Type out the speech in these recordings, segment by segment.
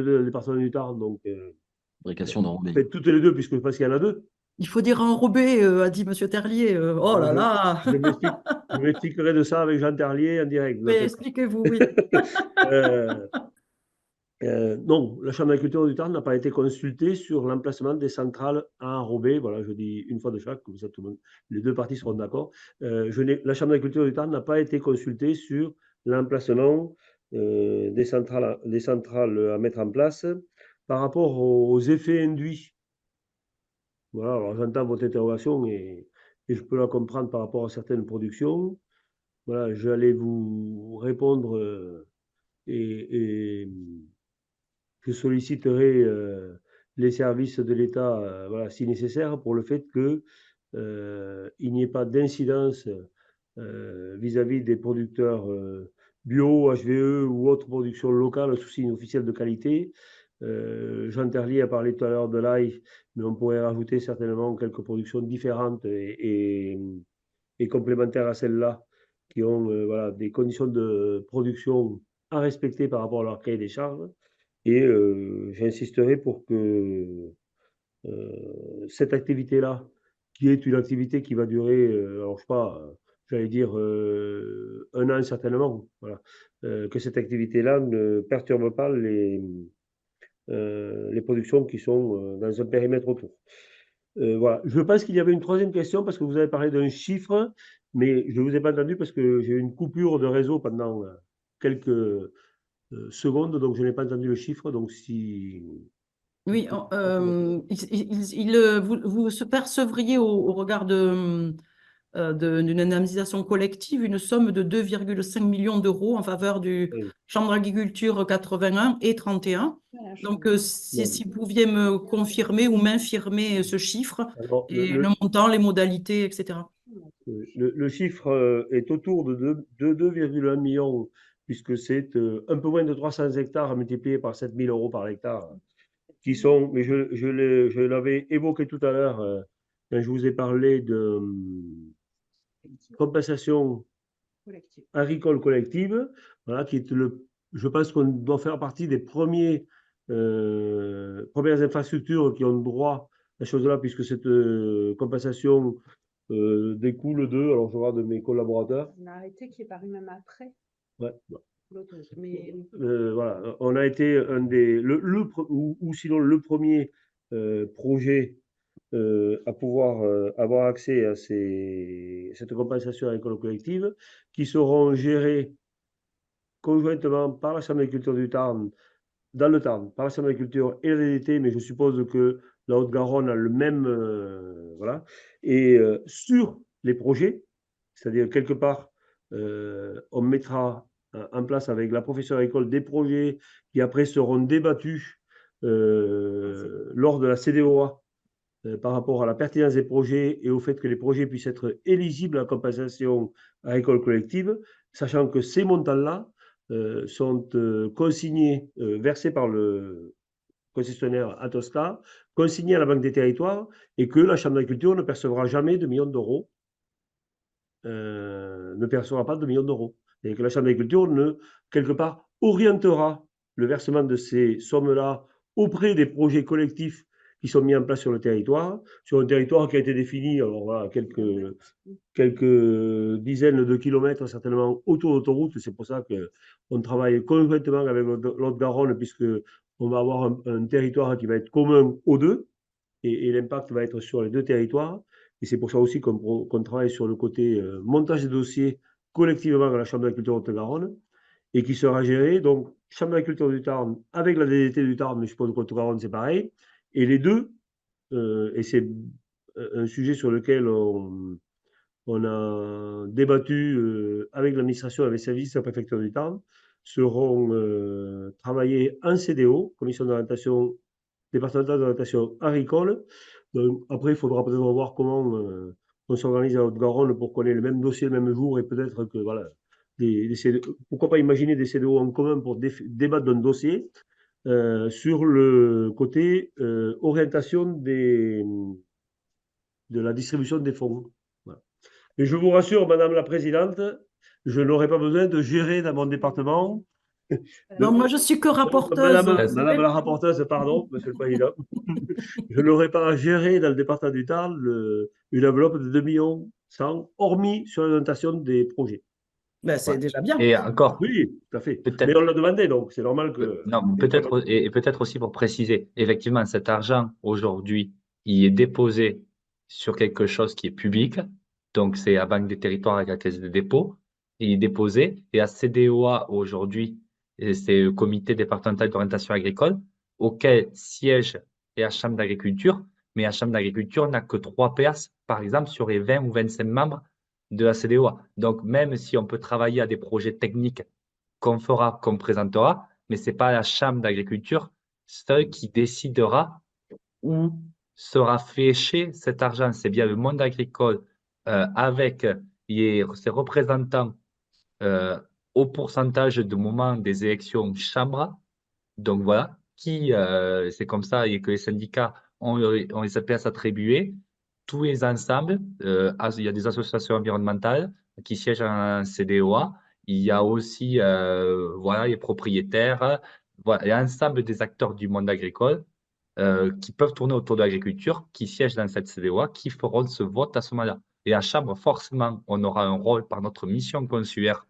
le département du Tarn, donc Fabrication d'enrobés. faites toutes les deux, puisque je pense qu'il y en a deux. Il faut dire enrobé, a dit Monsieur Terlier. Oh Alors, là là. je m'explique, je m'expliquerai de ça avec Jean Terlier en direct, vous Oui, en faites pas. expliquez-vous, oui. Euh, non, la Chambre d'agriculture du Tarn n'a pas été consultée sur l'emplacement des centrales à enrober. Voilà, je dis une fois de chaque, comme ça tout le monde, les deux parties seront d'accord. La Chambre d'agriculture du Tarn n'a pas été consultée sur l'emplacement des centrales à mettre en place par rapport aux effets induits. Voilà, alors j'entends votre interrogation et je peux la comprendre par rapport à certaines productions. Voilà, j'allais vous répondre et je solliciterai les services de l'État, voilà, si nécessaire, pour le fait que il n'y ait pas d'incidence vis-à-vis des producteurs bio, HVE ou autres productions locales sous signe officiel de qualité. Jean Terlier a parlé tout à l'heure de l'ail, mais on pourrait rajouter certainement quelques productions différentes et complémentaires à celles-là, qui ont voilà, des conditions de production à respecter par rapport à leur cahier des charges. Et j'insisterai pour que cette activité-là, qui est une activité qui va durer, alors je sais pas, j'allais dire un an certainement, voilà, que cette activité-là ne perturbe pas les productions qui sont dans un périmètre autour. Voilà. Je pense qu'il y avait une troisième question parce que vous avez parlé d'un chiffre, mais je ne vous ai pas entendu parce que j'ai eu une coupure de réseau pendant quelques secondes, donc je n'ai pas entendu le chiffre. Donc si Oui, vous se percevriez au regard d'une indemnisation collective une somme de 2,5 millions d'euros en faveur du oui. Chambre d'agriculture 81 et 31. Voilà, je Donc, comprends. si vous pouviez me confirmer ou m'infirmer ce chiffre Alors, et le montant, les modalités, etc. le chiffre est autour de 2,1 millions, puisque c'est un peu moins de 300 hectares multipliés par 7 000 euros par hectare, qui sont, mais je l'avais évoqué tout à l'heure quand je vous ai parlé de compensation Collectif. agricole collective, voilà, qui est je pense qu'on doit faire partie des premières infrastructures qui ont droit à cette chose-là, puisque cette compensation découle de, alors je regarde mes collaborateurs, On a arrêté qui est paru même après ouais, l'autoroute. Mais voilà, on a été un des, ou sinon le premier projet à pouvoir avoir accès à cette compensation agricole collective, qui seront gérés conjointement par la Chambre d'agriculture du Tarn, dans le Tarn, par la Chambre d'agriculture et la DDT, mais je suppose que la Haute-Garonne a le même, voilà. Et sur les projets, c'est-à-dire quelque part, on mettra en place avec la professeure agricole des projets qui après seront débattus lors de la CDOA par rapport à la pertinence des projets et au fait que les projets puissent être éligibles à la compensation agricole collective, sachant que ces montants-là sont consignés, versés par le concessionnaire Atosca, consignés à la Banque des Territoires et que la Chambre d'agriculture ne percevra jamais de millions d'euros, ne percevra pas de millions d'euros. Et que la Chambre d'agriculture, quelque part, orientera le versement de ces sommes-là auprès des projets collectifs qui sont mis en place sur un territoire qui a été défini, alors voilà, quelques dizaines de kilomètres certainement autour d'autoroutes. C'est pour ça qu'on travaille conjointement avec l'Haute-Garonne, puisque on va avoir un territoire qui va être commun aux deux, et l'impact va être sur les deux territoires. Et c'est pour ça aussi qu'on travaille sur le côté montage des dossiers collectivement à la Chambre d'agriculture Haute-Garonne, et qui sera géré, donc, Chambre d'agriculture du Tarn avec la DDT du Tarn, mais je suppose qu'Haute Garonne c'est pareil, et les deux, et c'est un sujet sur lequel on a débattu avec l'administration, avec les services de la préfecture du Tarn, seront travaillés en CDO, commission d'orientation départementale d'orientation agricole. Donc, après, il faudra peut-être voir comment on s'organise à Haute-Garonne pour qu'on ait le même dossier le même jour et peut-être que, voilà, pourquoi pas imaginer des CDO en commun pour débattre d'un dossier sur le côté orientation de la distribution des fonds. Voilà. Et je vous rassure, Madame la Présidente, je n'aurai pas besoin de gérer dans mon département Non, moi, je suis que rapporteuse. Madame la rapporteuse, pardon, Monsieur le Président. Je n'aurais pas à gérer dans le département du Tarn une enveloppe de 2 millions 100, hormis sur l'orientation des projets. Ben, c'est Ouais. déjà bien. Et encore, Oui, tout à fait. Mais peut-être, on l'a demandé, donc c'est normal que. non, peut-être, et peut-être aussi pour préciser, effectivement, cet argent aujourd'hui, il est déposé sur quelque chose qui est public. Donc, c'est à Banque des Territoires avec la Caisse des dépôts. Il est déposé. Et à CDOA aujourd'hui, et c'est le Comité départemental d'orientation agricole, auquel siège la Chambre d'agriculture. Mais la Chambre d'agriculture n'a que 3 places, par exemple, sur les 20 ou 25 membres de la CDOA. Donc, même si on peut travailler à des projets techniques qu'on fera, qu'on présentera, mais c'est pas la Chambre d'agriculture seule qui décidera où sera fléché cet argent. C'est bien le monde agricole avec ses représentants au pourcentage de moment des élections Chambre. Donc voilà, c'est comme ça et que les syndicats ont les APS attribués. Tous les ensembles, il y a des associations environnementales qui siègent en CDOA. Il y a aussi voilà, les propriétaires, voilà, l'ensemble des acteurs du monde agricole qui peuvent tourner autour de l'agriculture, qui siègent dans cette CDOA, qui feront ce vote à ce moment-là. Et à Chambre, forcément, on aura un rôle par notre mission consulaire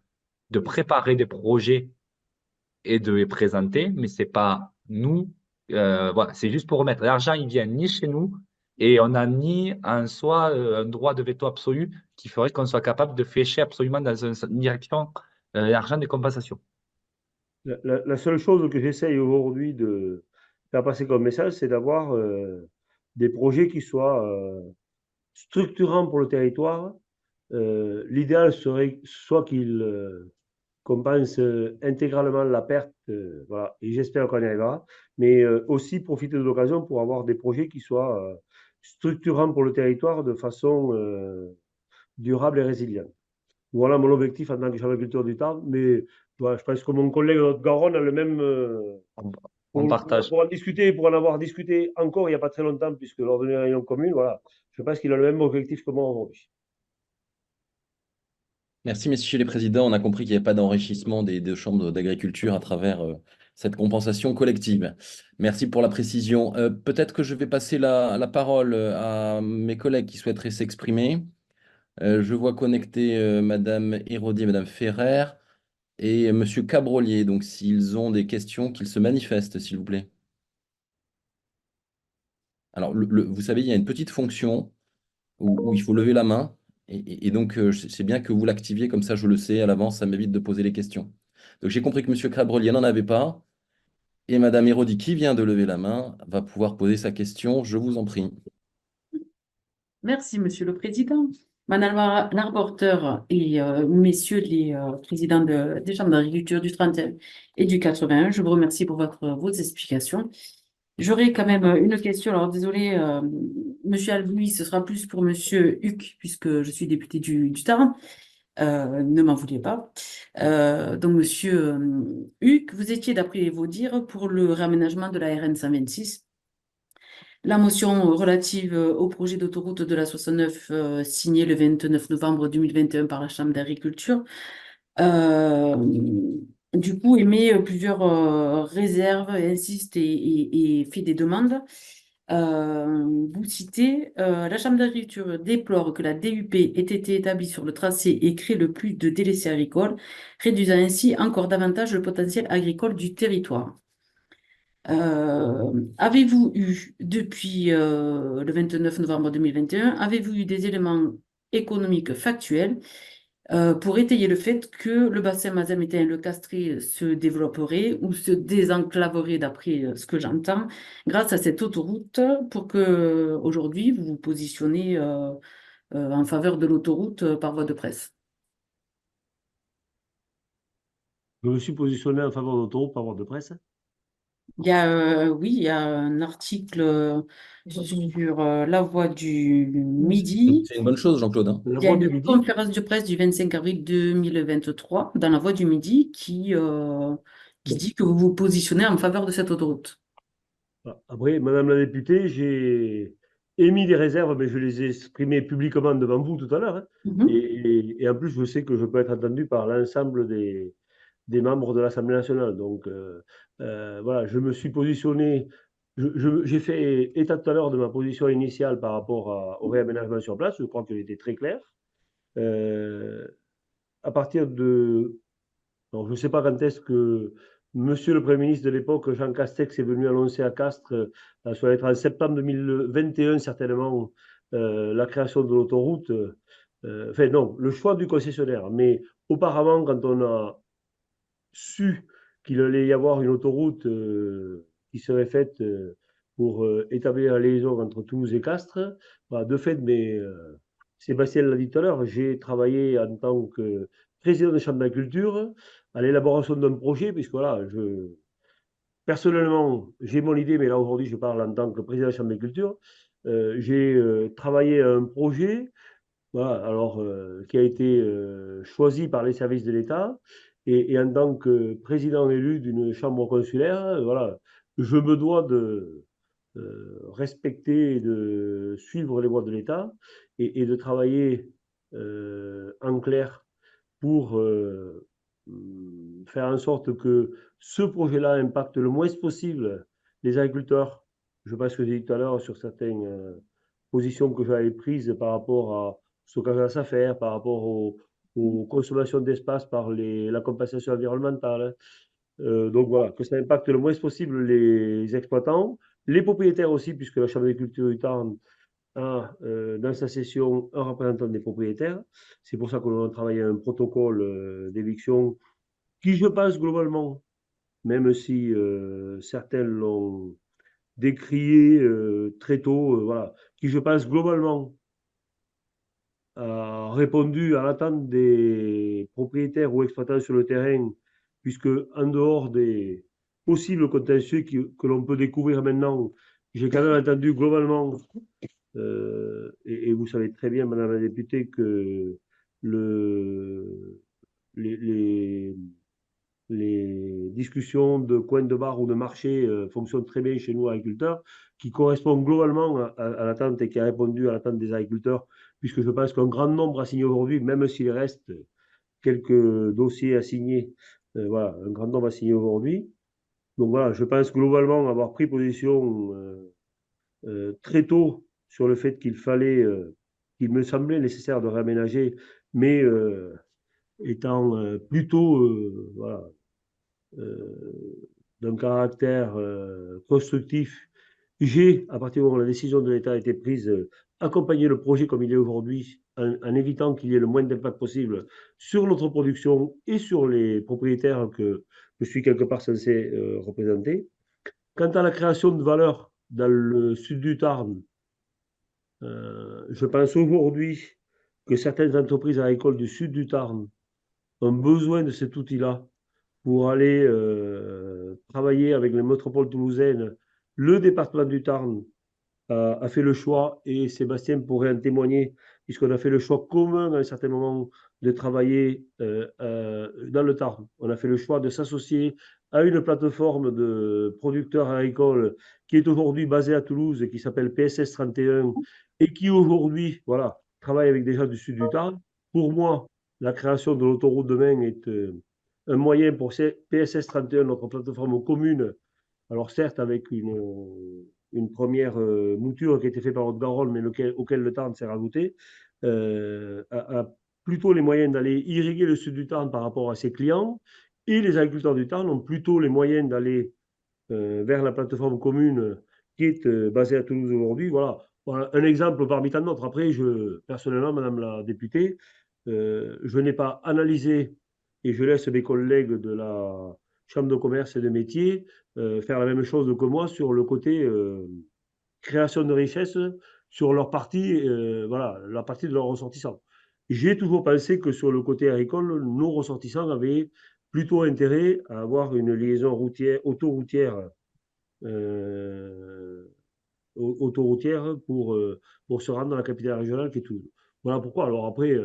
de préparer des projets et de les présenter, mais c'est pas nous. Voilà, c'est juste pour remettre. L'argent, il vient ni chez nous et on n'a ni en soi un droit de veto absolu qui ferait qu'on soit capable de flécher absolument dans une direction l'argent des compensations. La seule chose que j'essaye aujourd'hui de faire passer comme message, c'est d'avoir des projets qui soient structurants pour le territoire. L'idéal serait soit qu'ils compensent intégralement la perte, voilà, et j'espère qu'on y arrivera, mais aussi profiter de l'occasion pour avoir des projets qui soient structurants pour le territoire de façon durable et résiliente. Voilà mon objectif en tant que chef d'agriculture du Tarn, mais voilà, je pense que mon collègue de Haute-Garonne a le même. On partage. Pour en discuter, pour en avoir discuté encore il n'y a pas très longtemps, puisque lors d'une réunion commune, voilà, je pense qu'il a le même objectif que moi aujourd'hui. Merci, messieurs les présidents. On a compris qu'il n'y avait pas d'enrichissement des deux chambres d'agriculture à travers cette compensation collective. Merci pour la précision. Peut-être que je vais passer la parole à mes collègues qui souhaiteraient s'exprimer. Je vois connecter Madame Héraudier, Madame Ferrer et Monsieur Cabrolier. Donc, s'ils ont des questions, qu'ils se manifestent, s'il vous plaît. Alors, vous savez, il y a une petite fonction où il faut lever la main. Et donc, c'est bien que vous l'activiez, comme ça je le sais à l'avance, ça m'évite de poser les questions. Donc, j'ai compris que M. Cabrolier n'en avait pas. Et Mme Héraudier, qui vient de lever la main, va pouvoir poser sa question. Je vous en prie. Merci, Monsieur le Président. Madame la rapporteure et messieurs les présidents des chambres d'agriculture du 31 et du 81, je vous remercie pour vos explications. J'aurais quand même une question. Alors, désolé, Monsieur Albouy, ce sera plus pour Monsieur Huc, puisque je suis député du Tarn. Ne m'en voulez pas. Donc, Monsieur Huc, vous étiez, d'après vos dires, pour le réaménagement de la RN 126. La motion relative au projet d'autoroute de la 69 signée le 29 novembre 2021 par la Chambre d'agriculture, du coup, émet plusieurs réserves, insiste et fait des demandes. Vous citez, la Chambre d'agriculture déplore que la DUP ait été établie sur le tracé et crée le plus de délaissés agricoles, réduisant ainsi encore davantage le potentiel agricole du territoire. Avez-vous eu, depuis le 29 novembre 2021, avez-vous eu des éléments économiques factuels pour étayer le fait que le bassin Mazamétain le Castré se développerait ou se désenclaverait, d'après ce que j'entends, grâce à cette autoroute, pour que aujourd'hui vous vous positionnez en faveur de l'autoroute par voie de presse? Je me suis positionné en faveur d'autoroute par voie de presse. Oui, il y a un article sur la voie du Midi. C'est une bonne chose, Jean-Claude, hein. La Il y a voie du une Midi. conférence de presse du 25 avril 2023 dans la Voix du Midi qui dit que vous vous positionnez en faveur de cette autoroute. Après, Madame la députée, j'ai émis des réserves, mais je les ai exprimées publiquement devant vous tout à l'heure, hein. Mhm. Et en plus, je sais que je peux être entendu par l'ensemble des membres de l'Assemblée nationale. Donc, voilà, je me suis positionné, j'ai fait état tout à l'heure de ma position initiale par rapport au réaménagement sur place. Je crois qu'il était très clair. À partir de... Alors, je ne sais pas quand est-ce que Monsieur le Premier ministre de l'époque, Jean Castex, est venu annoncer à Castres, ça doit être en septembre 2021 certainement, la création de l'autoroute. Enfin non, le choix du concessionnaire. Mais auparavant, quand on a su qu'il allait y avoir une autoroute qui serait faite pour établir la liaison entre Toulouse et Castres, bah, de fait, mais Sébastien l'a dit tout à l'heure, j'ai travaillé en tant que président de chambre d'agriculture à l'élaboration d'un projet, puisque voilà, personnellement, j'ai mon idée, mais là aujourd'hui, je parle en tant que président de chambre d'agriculture. J'ai travaillé à un projet, voilà, alors, qui a été choisi par les services de l'État. Et en tant que président élu d'une chambre consulaire, voilà, je me dois de respecter et de suivre les voies de l'État et de travailler en clair pour faire en sorte que ce projet-là impacte le moins possible les agriculteurs. Je pense que j'ai dit tout à l'heure sur certaines positions que j'avais prises par rapport à stockage à SAFER, par rapport aux consommations d'espace par la compensation environnementale. Donc voilà, que ça impacte le moins possible les exploitants, les propriétaires aussi, puisque la Chambre d'agriculture du Tarn a dans sa session un représentant des propriétaires. C'est pour ça que l'on a travaillé un protocole d'éviction qui, je pense, globalement, même si certains l'ont décrié très tôt, voilà, qui, je pense, globalement, a répondu à l'attente des propriétaires ou exploitants sur le terrain, puisque en dehors des possibles contentieux que l'on peut découvrir maintenant, j'ai quand même entendu globalement, et vous savez très bien, Madame la députée, que les, les discussions de coin de bar ou de marché fonctionnent très bien chez nous, agriculteurs, qui correspondent globalement à l'attente et qui a répondu à l'attente des agriculteurs, puisque je pense qu'un grand nombre a signé aujourd'hui, même s'il reste quelques dossiers à signer, voilà, un grand nombre a signé aujourd'hui. Donc voilà, je pense globalement avoir pris position très tôt sur le fait qu'il fallait, qu'il me semblait nécessaire de réaménager, mais étant plutôt voilà, d'un caractère constructif. J'ai, à partir du moment où la décision de l'État a été prise, accompagné le projet comme il est aujourd'hui, en évitant qu'il y ait le moins d'impact possible sur notre production et sur les propriétaires que je suis quelque part censé représenter. Quant à la création de valeur dans le sud du Tarn, je pense aujourd'hui que certaines entreprises agricoles du sud du Tarn ont besoin de cet outil-là pour aller travailler avec les métropoles toulousaines. Le département du Tarn a fait le choix, et Sébastien pourrait en témoigner, puisqu'on a fait le choix commun à un certain moment de travailler dans le Tarn. On a fait le choix de s'associer à une plateforme de producteurs agricoles qui est aujourd'hui basée à Toulouse et qui s'appelle PSS 31 et qui aujourd'hui, voilà, travaille avec des gens du sud du Tarn. Pour moi, la création de l'autoroute de Maine est un moyen pour PSS 31, notre plateforme commune, alors certes avec une première mouture qui a été faite par Haute-Garonne, mais auquel le Tarn s'est rajouté, a plutôt les moyens d'aller irriguer le sud du Tarn par rapport à ses clients, et les agriculteurs du Tarn ont plutôt les moyens d'aller vers la plateforme commune qui est basée à Toulouse aujourd'hui. Voilà. Voilà un exemple parmi tant d'autres. Après, personnellement, Madame la députée, je n'ai pas analysé, et je laisse mes collègues de la Chambre de commerce et de métier faire la même chose que moi sur le côté création de richesse sur leur partie, voilà, la partie de leurs ressortissants. J'ai toujours pensé que sur le côté agricole, nos ressortissants avaient plutôt intérêt à avoir une liaison routière, autoroutière pour se rendre dans la capitale régionale qui est Toulouse. Voilà pourquoi. Alors après,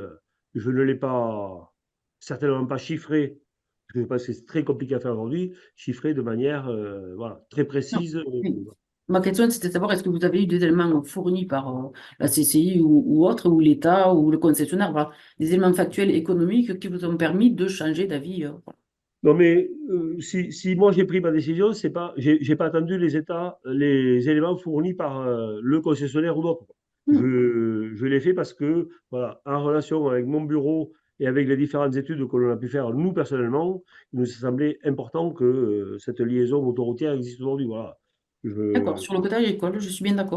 je ne l'ai pas, certainement pas chiffré, parce que je pense que c'est très compliqué à faire aujourd'hui, chiffré de manière voilà, très précise. Oui. Ma question, c'était de savoir, est-ce que vous avez eu des éléments fournis par la CCI ou autre, ou l'État, ou le concessionnaire, voilà, des éléments factuels économiques qui vous ont permis de changer d'avis voilà. Non, mais si moi j'ai pris ma décision, c'est pas, j'ai pas attendu les éléments fournis par le concessionnaire ou d'autres. Je l'ai fait parce que, voilà, en relation avec mon bureau et avec les différentes études que l'on a pu faire nous personnellement, il nous semblait important que cette liaison autoroutière existe aujourd'hui. Voilà. D'accord, sur le côté agricole, je suis bien d'accord.